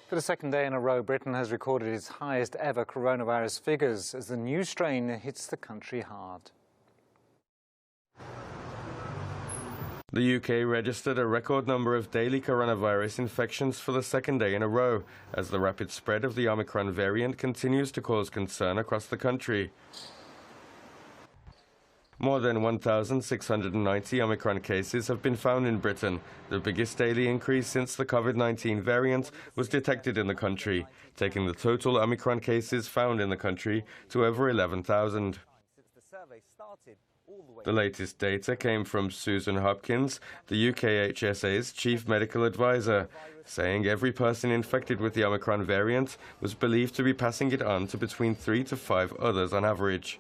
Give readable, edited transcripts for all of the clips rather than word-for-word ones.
For the second day in a row, Britain has recorded its highest ever coronavirus figures as the new strain hits the country hard. The UK registered a record number of daily coronavirus infections for the second day in a row, as the rapid spread of the Omicron variant continues to cause concern across the country. More than 1,690 Omicron cases have been found in Britain, the biggest daily increase since the COVID-19 variant was detected in the country, taking the total Omicron cases found in the country to over 11,000. The latest data came from Susan Hopkins, the UKHSA's chief medical advisor, saying every person infected with the Omicron variant was believed to be passing it on to between 3 to 5 others on average.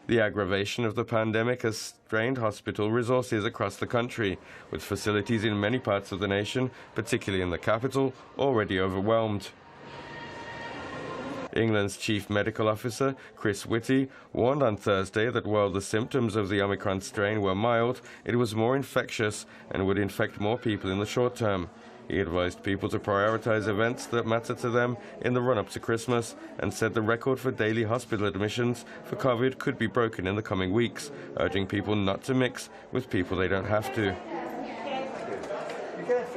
The aggravation of the pandemic has strained hospital resources across the country, with facilities in many parts of the nation, particularly in the capital, already overwhelmed. England's chief medical officer, Chris Whitty, warned on Thursday that while the symptoms of the Omicron strain were mild, it was more infectious and would infect more people in the short term. He advised people to prioritise events that matter to them in the run-up to Christmas and said the record for daily hospital admissions for COVID could be broken in the coming weeks, urging people not to mix with people they don't have to.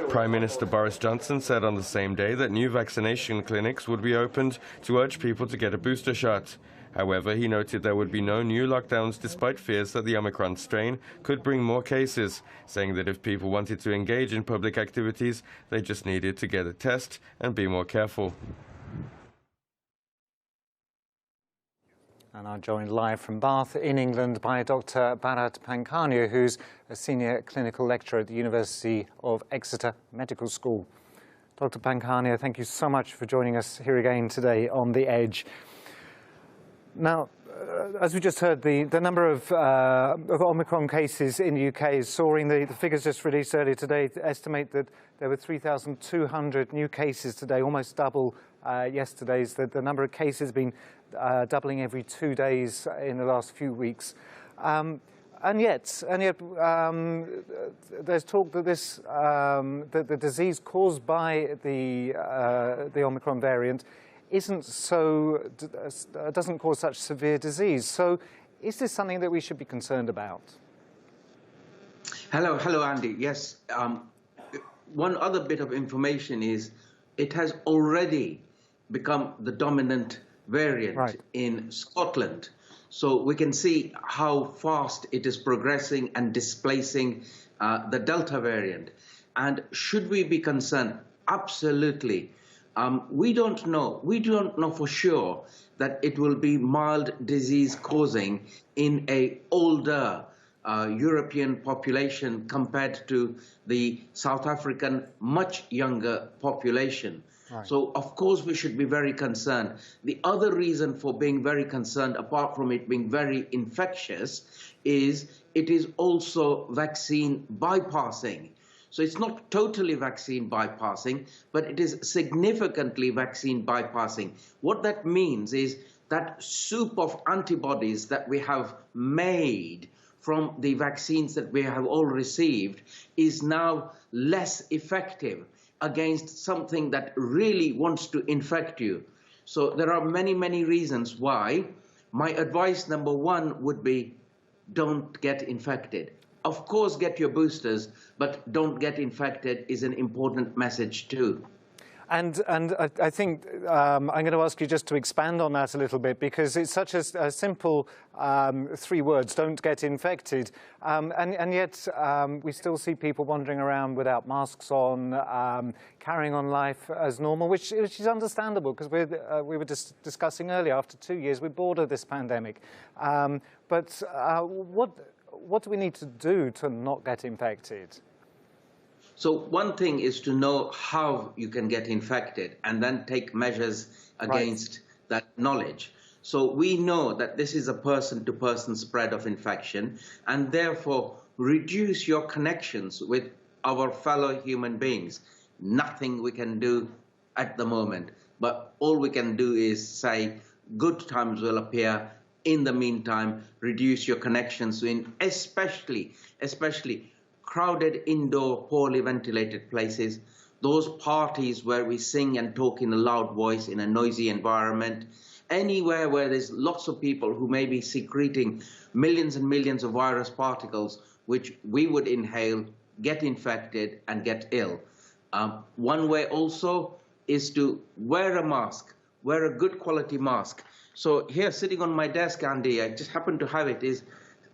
Prime Minister Boris Johnson said on the same day that new vaccination clinics would be opened to urge people to get a booster shot. However, he noted there would be no new lockdowns despite fears that the Omicron strain could bring more cases, saying that if people wanted to engage in public activities, they just needed to get a test and be more careful. And I'm joined live from Bath in England by Dr. Barat Pancano, who's a senior clinical lecturer at the University of Exeter Medical School. Dr. Pancano, thank you so much for joining us here again today on The Edge. Now, as we just heard, the number of Omicron cases in the UK is soaring. The figures just released earlier today estimate that there were 3,200 new cases today, almost double yesterday's. The number of cases has been doubling every 2 days in the last few weeks. And yet, there's talk that that the disease caused by the Omicron variant doesn't cause such severe disease. So is this something that we should be concerned about? Hello, Andy. Yes. One other bit of information is it has already become the dominant variant in Scotland. So we can see how fast it is progressing and displacing the Delta variant. And should we be concerned? Absolutely. We don't know. We don't know for sure that it will be mild disease causing in a older European population compared to the South African much younger population. Right. So of course we should be very concerned. The other reason for being very concerned, apart from it being very infectious, is it is also vaccine bypassing. So it's not totally vaccine bypassing, but it is significantly vaccine bypassing. What that means is that soup of antibodies that we have made from the vaccines that we have all received is now less effective against something that really wants to infect you. So there are many, many reasons why. My advice number one would be don't get infected. Of course, get your boosters, but don't get infected is an important message too. And I think I'm going to ask you just to expand on that a little bit, because it's such a simple 3 words, don't get infected. And yet we still see people wandering around without masks on, carrying on life as normal, which is understandable, because we were just discussing earlier, after 2 years, we're bored of this pandemic. But what do we need to do to not get infected? So one thing is to know how you can get infected and then take measures against that knowledge. So we know that this is a person-to-person spread of infection, and therefore reduce your connections with our fellow human beings. Nothing we can do at the moment, but all we can do is say good times will appear. In the meantime, reduce your connections in especially crowded indoor, poorly ventilated places, those parties where we sing and talk in a loud voice in a noisy environment, anywhere where there's lots of people who may be secreting millions and millions of virus particles, which we would inhale, get infected, and get ill. One way also is to wear a mask, wear a good quality mask. So here, sitting on my desk, Andy, I just happen to have it, is,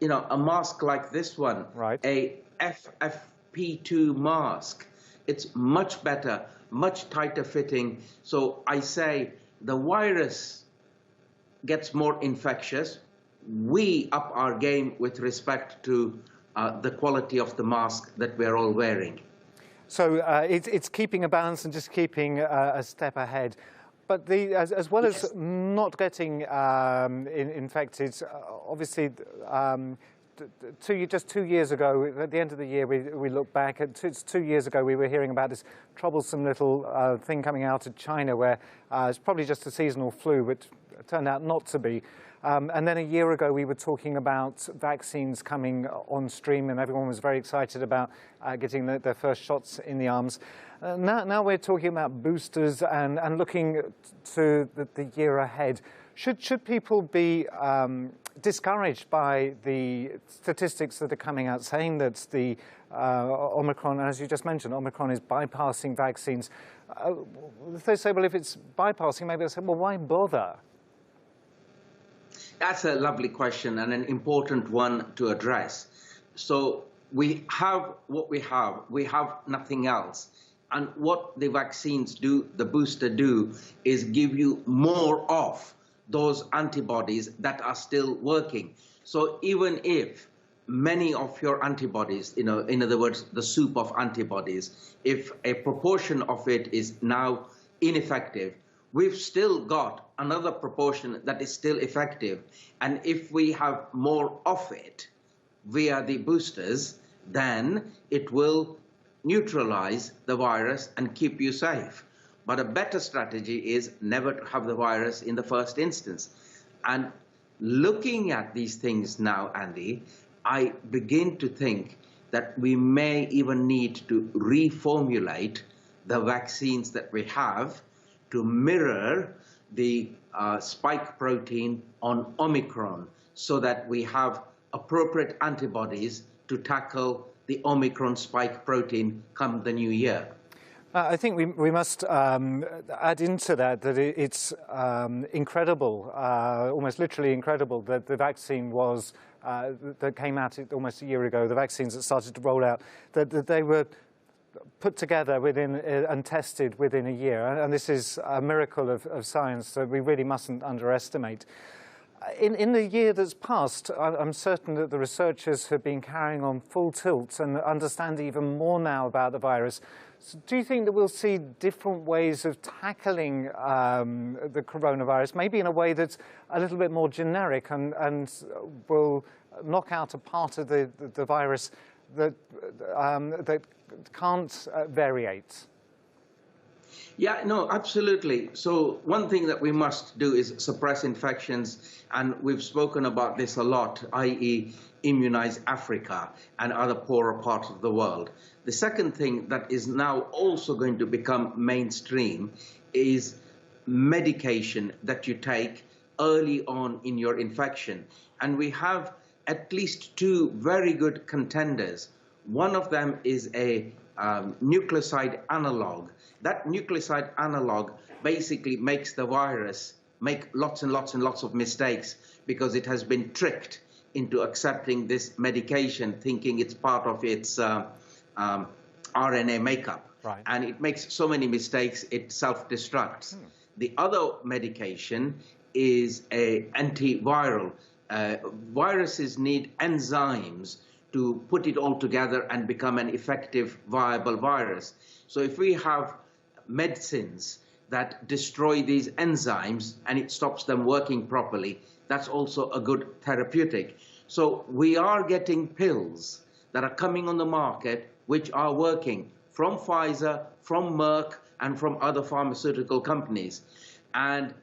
a mask like this one, right, a FFP2 mask. It's much better, much tighter fitting. So I say the virus gets more infectious. We up our game with respect to the quality of the mask that we're all wearing. So it's keeping a balance and just keeping a step ahead. But as well as not getting infected, obviously, just 2 years ago, at the end of the year, we look back at 2 years ago, we were hearing about this troublesome little thing coming out of China where it's probably just a seasonal flu, which turned out not to be. And then a year ago, we were talking about vaccines coming on stream, and everyone was very excited about getting their first shots in the arms. Now we're talking about boosters and looking to the year ahead. Should people be discouraged by the statistics that are coming out saying that the Omicron, as you just mentioned, Omicron is bypassing vaccines? If they say, well, if it's bypassing, maybe they'll say, well, why bother? That's a lovely question and an important one to address. So we have what we have nothing else. And what the vaccines do, the booster do, is give you more of those antibodies that are still working. So even if many of your antibodies, in other words, the soup of antibodies, if a proportion of it is now ineffective, we've still got another proportion that is still effective. And if we have more of it via the boosters, then it will neutralize the virus and keep you safe. But a better strategy is never to have the virus in the first instance. And looking at these things now, Andy, I begin to think that we may even need to reformulate the vaccines that we have to mirror the spike protein on Omicron, so that we have appropriate antibodies to tackle the Omicron spike protein come the new year. I think we must add into that it's incredible, almost literally incredible, that the vaccine was, that came out almost a year ago, the vaccines that started to roll out, that they were put together within and tested within a year. And this is a miracle of science that we really mustn't underestimate. In the year that's passed, I'm certain that the researchers have been carrying on full tilt and understand even more now about the virus. So do you think that we'll see different ways of tackling the coronavirus, maybe in a way that's a little bit more generic and will knock out a part of the virus that can't variate? Yeah, no, absolutely. So one thing that we must do is suppress infections, and we've spoken about this a lot, i.e. immunize Africa and other poorer parts of the world. The second thing that is now also going to become mainstream is medication that you take early on in your infection. And we have at least two very good contenders. One of them is a nucleoside analog. That nucleoside analog basically makes the virus make lots and lots and lots of mistakes because it has been tricked into accepting this medication, thinking it's part of its RNA makeup. Right. And it makes so many mistakes, it self-destructs. The other medication is an antiviral. Viruses need enzymes to put it all together and become an effective, viable virus. So if we have medicines that destroy these enzymes and it stops them working properly, that's also a good therapeutic. So we are getting pills that are coming on the market which are working from Pfizer, from Merck, and from other pharmaceutical companies. And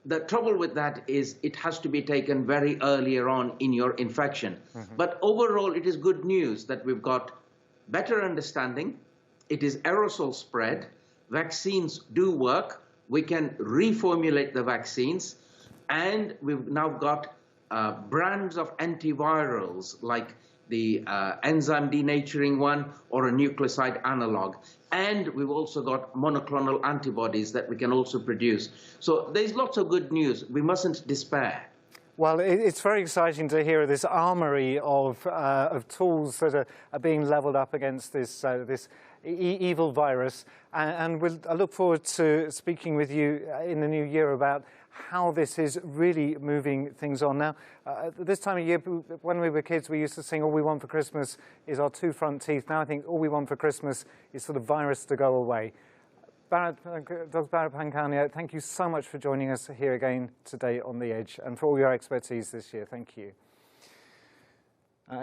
the trouble with that is it has to be taken very earlier on in your infection. But overall, it is good news that we've got better understanding, it is aerosol spread. Vaccines do work. We can reformulate the vaccines. And we've now got brands of antivirals like the enzyme denaturing one or a nucleoside analog. And we've also got monoclonal antibodies that we can also produce. So there's lots of good news. We mustn't despair. Well, it's very exciting to hear this armory of tools that are being levelled up against this evil virus. And I look forward to speaking with you in the new year about how this is really moving things on. Now, this time of year, when we were kids, we used to sing, all we want for Christmas is our two front teeth. Now I think all we want for Christmas is for the virus to go away. Dr. Barat Pancano, thank you so much for joining us here again today on The Edge and for all your expertise this year. Thank you.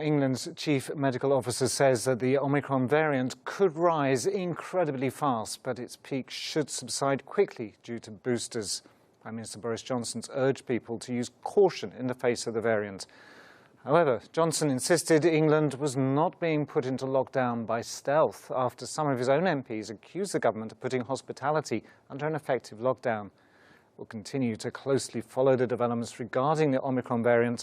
England's chief medical officer says that the Omicron variant could rise incredibly fast, but its peak should subside quickly due to boosters. Prime Minister Boris Johnson's urged people to use caution in the face of the variant. However, Johnson insisted England was not being put into lockdown by stealth after some of his own MPs accused the government of putting hospitality under an effective lockdown. We'll continue to closely follow the developments regarding the Omicron variant